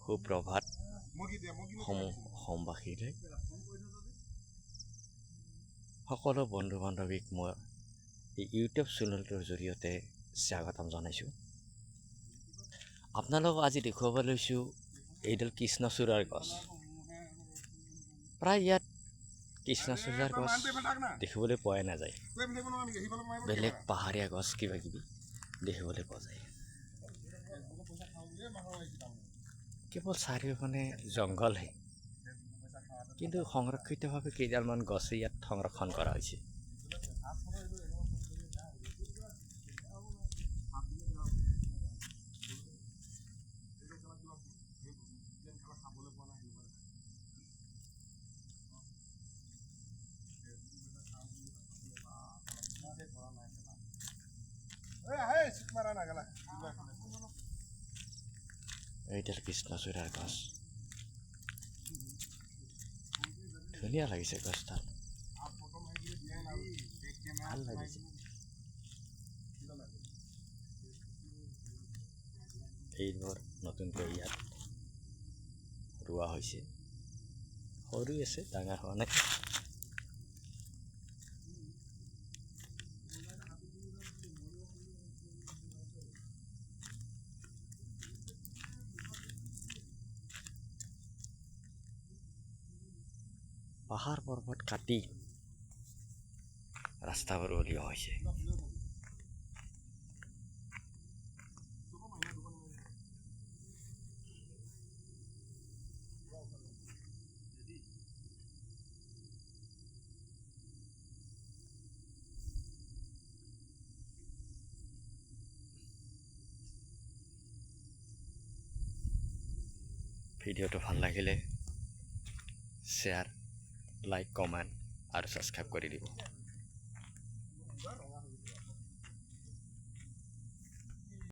সুপ্ৰভাত অসমবাসীলৈ সকলো বন্ধু বান্ধৱীক মই এই ইউটিউব চেনেলটোৰ জৰিয়তে স্বাগতম জনাইছোঁ। আপোনালোকক আজি দেখুৱাব লৈছোঁ এইডাল কৃষ্ণচূড়াৰ গছ। প্ৰায় ইয়াত কৃষ্ণচূড়াৰ গছ দেখিবলৈ পোৱাই নাযায়। বেলেগ পাহাৰীয়া গছ কিবা কিবি দেখিবলৈ পোৱা যায়। কেৱল চাৰিওফানে জংঘলহে, কিন্তু সংৰক্ষিতভাৱে কেইডালমান গছে ইয়াত সংৰক্ষণ কৰা হৈছে। এইডাল কৃষ্ণচূড়াৰ গছ, ধুনীয়া লাগিছে গছডাল, ভাল লাগিছে। এইবোৰ নতুনকৈ ইয়াত ৰোৱা হৈছে, সৰু আছে, ডাঙৰ হোৱা নাই। পাহাৰ পৰ্বত কাটি ৰাস্তাবোৰ উলিওৱা হৈছে। ভিডিঅ'টো ভাল লাগিলে শ্বেয়াৰ, লাইক, কমেণ্ট আৰু ছাবস্ক্ৰাইব কৰি দিব।